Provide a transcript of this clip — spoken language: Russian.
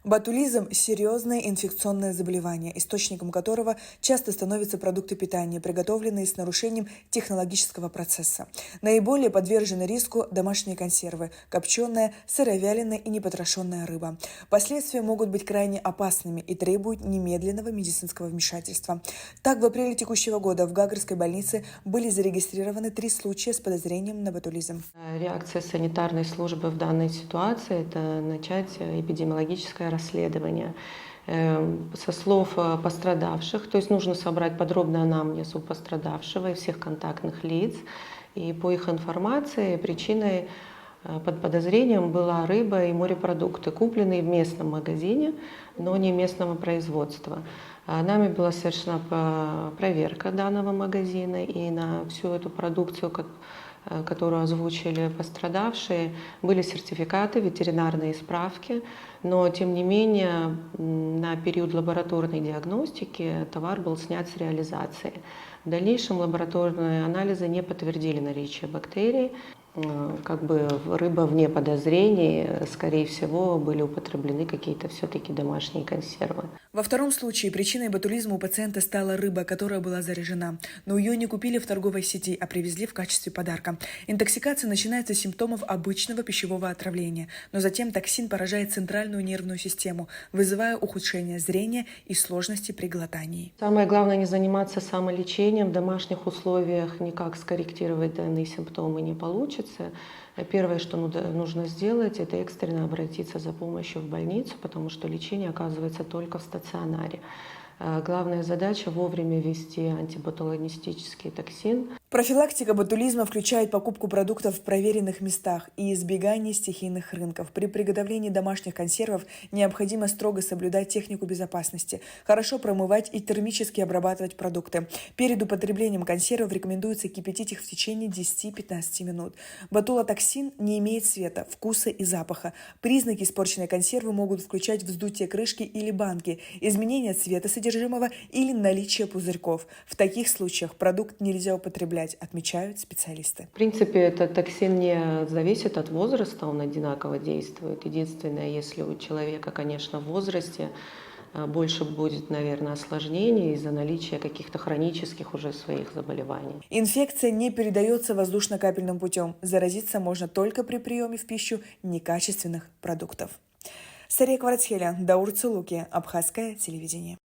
Ботулизм – серьезное инфекционное заболевание, источником которого часто становятся продукты питания, приготовленные с нарушением технологического процесса. Наиболее подвержены риску домашние консервы, копченая, сыровяленая и непотрошенная рыба. Последствия могут быть крайне опасными и требуют немедленного медицинского вмешательства. Так, в апреле текущего года в Гагарской больнице были зарегистрированы 3 случая с подозрением на ботулизм. Реакция санитарной службы в данной ситуации – это начать эпидемиологическое расследование. Со слов пострадавших, то есть нужно собрать подробный анамнез у пострадавшего и всех контактных лиц, и по их информации причиной под подозрением была рыба и морепродукты, купленные в местном магазине, но не местного производства. Нами была совершена проверка данного магазина, и на всю эту продукцию, которую озвучили пострадавшие, были сертификаты, ветеринарные справки, но тем не менее на период лабораторной диагностики товар был снят с реализации. В дальнейшем лабораторные анализы не подтвердили наличие бактерий. Рыба вне подозрений, скорее всего, были употреблены какие-то все-таки домашние консервы. Во втором случае причиной ботулизма у пациента стала рыба, которая была заряжена, но ее не купили в торговой сети, а привезли в качестве подарка. Интоксикация начинается с симптомов обычного пищевого отравления, но затем токсин поражает центральную нервную систему, вызывая ухудшение зрения и сложности при глотании. Самое главное не заниматься самолечением. В домашних условиях никак скорректировать данные симптомы не получится. Первое, что нужно сделать, это экстренно обратиться за помощью в больницу, потому что лечение оказывается только в стационаре. Главная задача – вовремя ввести антиботулинистический токсин. Профилактика ботулизма включает покупку продуктов в проверенных местах и избегание стихийных рынков. При приготовлении домашних консервов необходимо строго соблюдать технику безопасности, хорошо промывать и термически обрабатывать продукты. Перед употреблением консервов рекомендуется кипятить их в течение 10-15 минут. Ботулотоксин не имеет цвета, вкуса и запаха. Признаки испорченной консервы могут включать вздутие крышки или банки, изменение цвета содержимого или наличие пузырьков. В таких случаях продукт нельзя употреблять, отмечают специалисты. В принципе, этот токсин не зависит от возраста, он одинаково действует. Единственное, если у человека, конечно, в возрасте больше будет, наверное, осложнений из-за наличия каких-то хронических уже своих заболеваний. Инфекция не передается воздушно-капельным путем. Заразиться можно только при приеме в пищу некачественных продуктов. Сария Кварцхеля, Даур Цулуки, Абхазское телевидение.